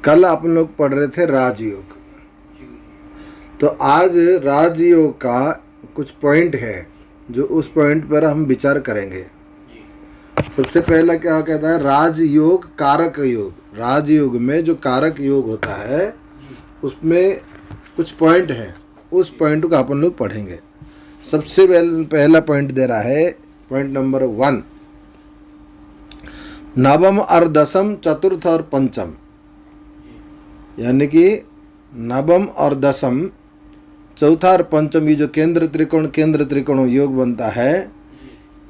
कल अपन लोग पढ़ रहे थे राजयोग। तो आज राजयोग का कुछ पॉइंट है जो उस पॉइंट पर हम विचार करेंगे। सबसे पहला क्या कहता है, राजयोग कारक योग। राजयोग में जो कारक योग होता है उसमें कुछ पॉइंट है, उस पॉइंट को अपन लोग पढ़ेंगे। सबसे पहला पॉइंट दे रहा है, पॉइंट नंबर 1, नवम और दसम, चतुर्थ और पंचम। यानी कि नवम और दसम, चौथा और पंचम, ये जो केंद्र त्रिकोण योग बनता है,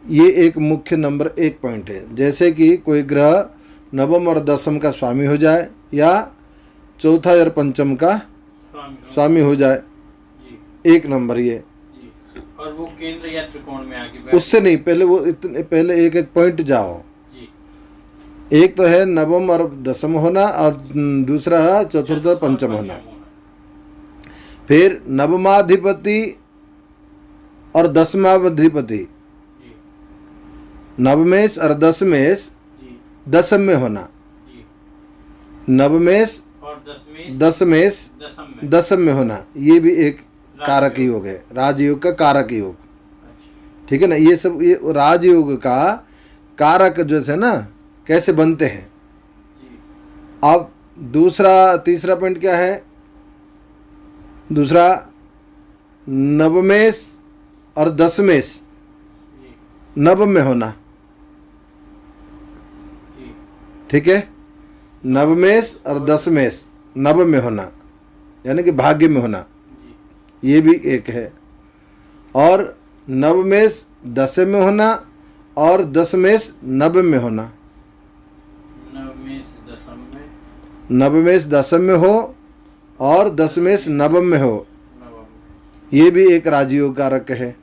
ये एक मुख्य नंबर 1 पॉइंट है। जैसे कि कोई ग्रह नवम और दसम का स्वामी हो जाए या चौथा और पंचम का स्वामी हो जाए, 1 नंबर ये। और वो केंद्र या त्रिकोण में आके उससे नहीं, पहले एक पॉइंट जाओ। एक तो है नवम और दसम होना और दूसरा है चतुर्थ और पंचम होना। फिर नवमाधिपति और दसमाधिपति, नवमेश और दसमेश दसम में होना। नवमेश और दसमेश दसम में होना, ये भी एक कारक योग है, राजयोग का कारक योग। ठीक है ना। ये सब ये राजयोग का कारक जो थे ना, कैसे बनते हैं। अब तीसरा पॉइंट क्या है, दूसरा नवमेश और दसमेश नवम में होना। ठीक है, नवमेश और दसमेश नवम में होना, यानी कि भाग्य में होना, ये भी एक है। और नवमेश दसम में होना और दसमेश नवम में होना। नवमेश दसम में हो और दसमेश नवम में हो, ये भी एक राजयोग कारक है,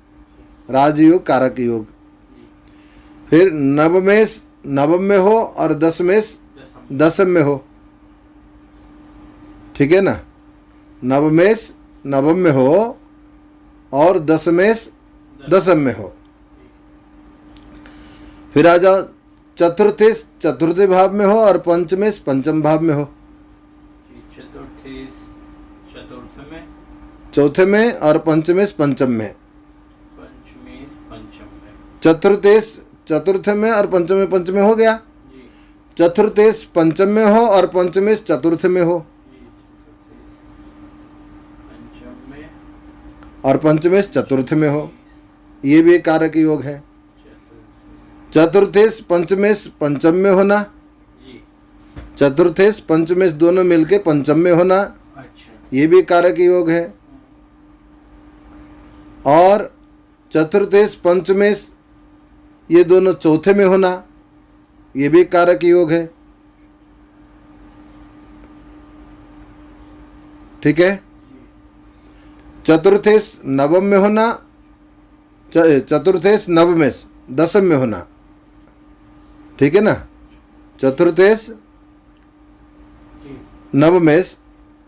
राजयोग कारक योग। फिर नवमेश नवम में हो और दसमेश दसम में हो। ठीक है ना। नवमेश नवम में हो और दसमेश दसम में हो। फिर आ जाओ, चतुर्थेश चतुर्थ भाव में हो और पंचमेश पंचम भाव में हो। चौथे में और पंचमेश पंचम में। चतुर्थेश चतुर्थ में और पंचम में हो गया। चतुर्थेश पंचम में हो और पंचमेश चतुर्थ में हो, और पंचमेश चतुर्थ में हो, ये भी एक कारक योग है। चतुर्थेश पंचमेश पंचम में होना, चतुर्थेश पंचमेश दोनों मिलके पंचम में होना, ये भी कारक योग है। और चतुर्थेश पंचमेश ये दोनों चौथे में होना, ये भी कारक योग है। ठीक है। चतुर्थेश नवम में होना, चतुर्थेश नवमेश दसम में होना। ठीक है ना। चतुर्थेश नवमेश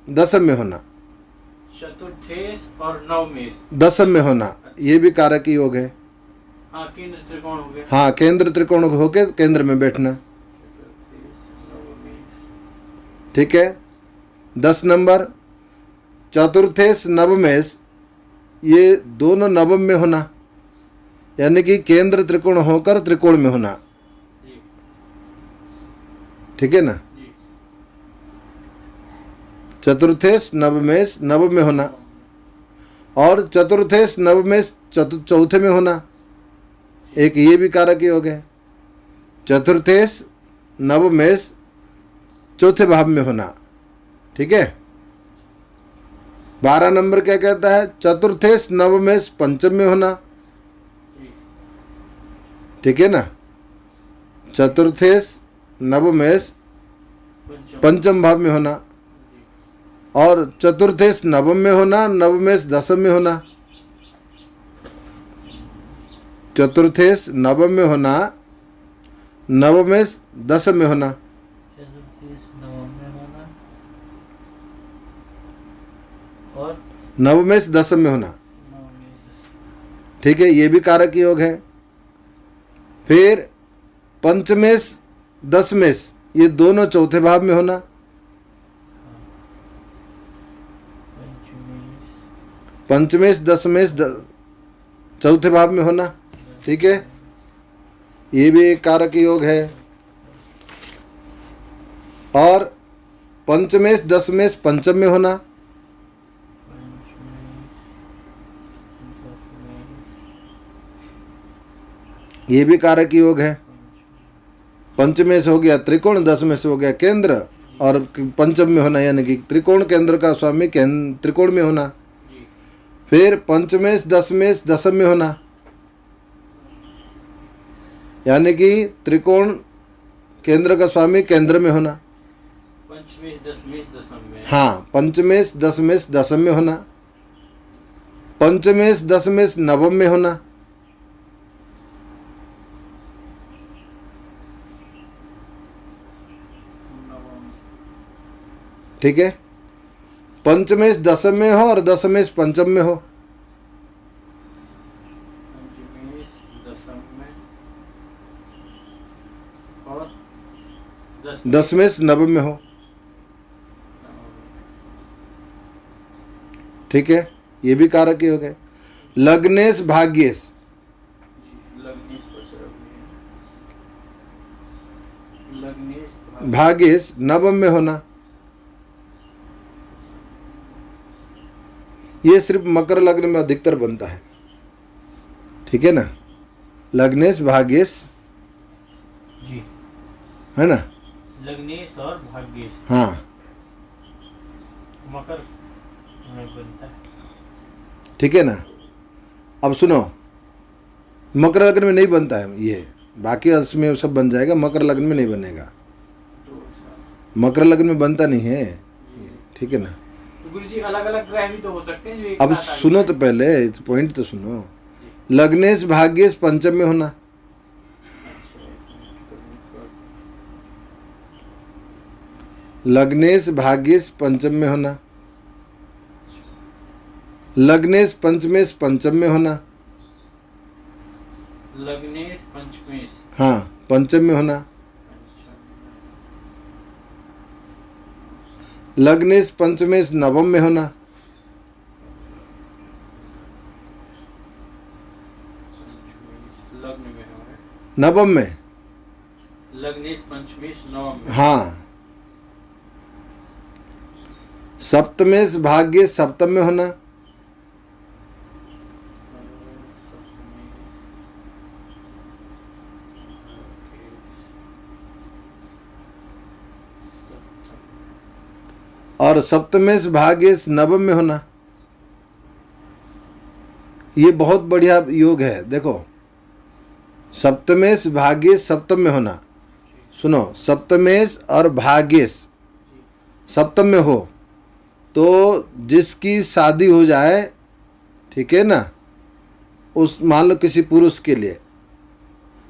दसम में होना, चतुर्थेश और नवमेश दसम में होना, ये भी कारक योग है। हाँ, केंद्र त्रिकोण हो गया। हाँ, केंद्र त्रिकोण होके केंद्र में बैठना। ठीक है। 10 नंबर, चतुर्थेश नवमेश ये दोनों नवम में होना, यानी कि केंद्र त्रिकोण होकर त्रिकोण में होना। ठीक है ना। चतुर्थेश नवमेश नवम में होना और चतुर्थेश नवमेश चौथे में होना, एक ये भी कारक योग है। चतुर्थेश नवमेश चौथे भाव में होना। ठीक है। 12 नंबर क्या कहता है, चतुर्थेश नवमेश पंचम में होना। ठीक है ना। चतुर्थेश नवमेश पंचम भाव में होना और चतुर्थेश नवम में होना, नवमेश दसम में होना। चतुर्थेश नवम में होना, नवमेश दसम में होना। और नवमेश दसम में होना। ठीक है, ये भी कारक योग है। फिर पंचमेश दसमेश ये दोनों चौथे भाव में होना, पंचमेश दशमेश चौथे भाव में होना, ठीक है, ये भी एक कारक योग है। और पंचमेश दशमेश पंचम में होना, ये भी कारक योग है। पंचमेश हो गया त्रिकोण, दशमेश हो गया केंद्र, और पंचम में होना यानी कि त्रिकोण केंद्र का स्वामी त्रिकोण में होना। फिर पंचमेश दशमेश दशम में होना, यानी कि त्रिकोण केंद्र का स्वामी केंद्र में होना। पंचमेश दशमेश दशम में, हाँ, पंचमेश दशमेश दशम में होना। पंचमेश दशमेश नवम में होना, ठीक है। पंचमेश दशम में हो और दशमेश पंचम में हो, पंचमेश दशम में और दशमेश नवम में हो, ठीक है, ये भी कारक योग है। लग्नेश भाग्येश, भाग्येश नवम में होना, ये सिर्फ मकर लग्न में अधिकतर बनता है, ठीक है ना। लग्नेश भाग्येश जी, है ना, लग्नेश और भाग्येश, हाँ, मकर में बनता है, ठीक है ना। अब सुनो, मकर लग्न में नहीं बनता है ये, बाकी उसमें सब बन जाएगा, मकर लग्न में नहीं बनेगा, मकर लग्न में बनता नहीं है, ठीक है ना। गुरुजी अलग अलग ग्रह भी तो हो सकते हैं जो एक अब साथ आ सुनो गए। तो पहले पॉइंट तो सुनो। लग्नेश भाग्येश पंचम में होना, लग्नेश भाग्येश पंचम में होना। लग्नेश पंचमेश पंचम में होना, लग्नेश पंचमेश, हाँ, पंचम में होना। लग्नेश पंचमेश नवम में होना, लग्न में है, नवम में, लग्नेश पंचमेश नवम में, हाँ। सप्तमेश भाग्येश सप्तम में होना, और सप्तमेश भाग्येश नवम में होना। ये बहुत बढ़िया योग है, देखो, सप्तमेश भाग्येश सप्तम में होना। सुनो, सप्तमेश और भाग्येश सप्तम में हो तो जिसकी शादी हो जाए, ठीक है ना, उस मान लो किसी पुरुष के लिए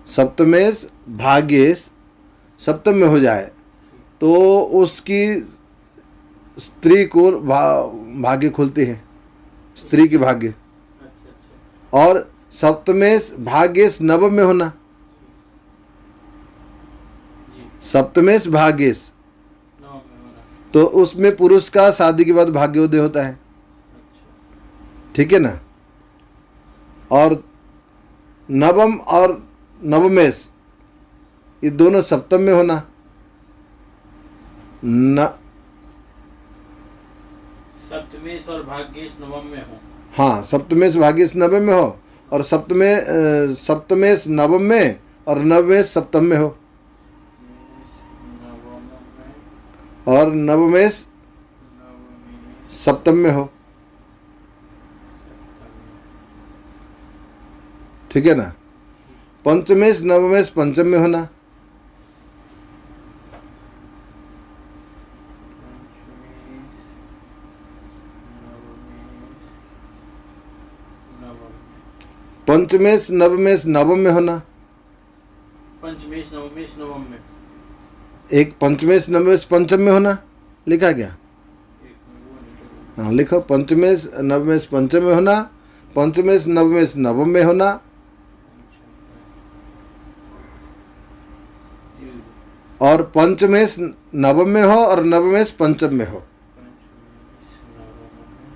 सप्तमेश भाग्येश सप्तम में हो जाए तो उसकी स्त्री को भाग्य खुलती है, स्त्री की भाग्य। अच्छा, और सप्तमेश भाग्येश नवम में होना, जी, सप्तमेश भाग्येश, नवम में होना, तो उसमें पुरुष का शादी के बाद भाग्योदय होता है, अच्छा, ठीक है ना। और नवम और नवमेश ये दोनों सप्तम में होना, सप्तमेश और भाग्येश नवम में हो, हाँ, सप्तमेश भाग्येश नवम में हो, और सप्तमेश नवम में और नवमेश सप्तम में हो, नवम में, और नवमेश नवमेश सप्तम में हो, ठीक है ना। पंचमेश नवमेश पंचम में होना, पंचमेश नवमेश नवम में होना। पंचमेश नवमेश नवम में, एक पंचमेश नवमेश पंचम में होना लिखा क्या? एक में वो नहीं तो हाँ, लिखो, पंचमेश नवमेश पंचम में होना, पंचमेश नवमेश नवम में होना, जी, और पंचमेश नवम में हो और नवमेश पंचम में हो, पंचमेश नवम में,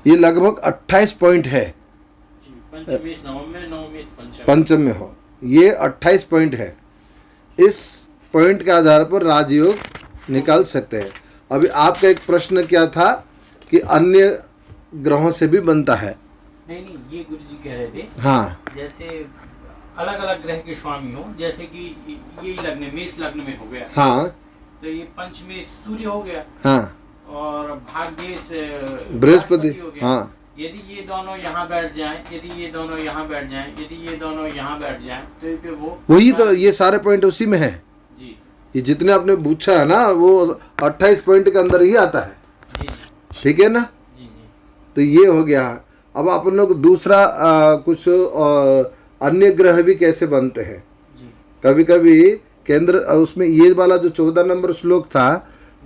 ये लगभग 28 पॉइंट है। जी, पंचमेश नवम में, नवमेश पंचम। पंचम में हो, ये 28 पॉइंट है। इस पॉइंट के आधार पर राजयोग निकाल सकते हैं। अभी आपका एक प्रश्न क्या था कि अन्य ग्रहों से भी बनता है। नहीं, ये गुरुजी कह रहे थे, हाँ जैसे अलग अलग ग्रह के स्वामी हो, जैसे कि ये लग्न मेष लग्न में हो गया, हाँ तो ये पंचमेश सूर्य हो गया, हाँ और भाग्येश बृहस्पति, हो गया। हाँ यदि ये दोनों यहाँ बैठ जाएं, यदि ये दोनों यहाँ बैठ जाएं, यदि ये दोनों यहाँ बैठ जाएं, तो फिर वो वही तो, ये सारे पॉइंट उसी में है। जी ये जितने आपने पूछा है ना, वो 28 पॉइंट के अंदर ही आता है। जी ठीक है ना। जी जी तो ये हो गया। अब अपन लोग दूसरा कुछ अन्य ग्रह भी कैसे बनते हैं। जी कभी कभी केंद्र, उसमें ये वाला जो 14 नंबर श्लोक था,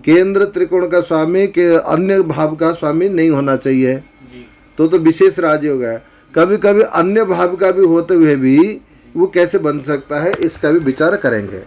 केंद्र त्रिकोण का स्वामी के अन्य भाव का स्वामी नहीं होना चाहिए, जी तो विशेष राजयोग है। कभी कभी अन्य भाव का भी होते हुए भी वो कैसे बन सकता है, इसका भी विचार करेंगे।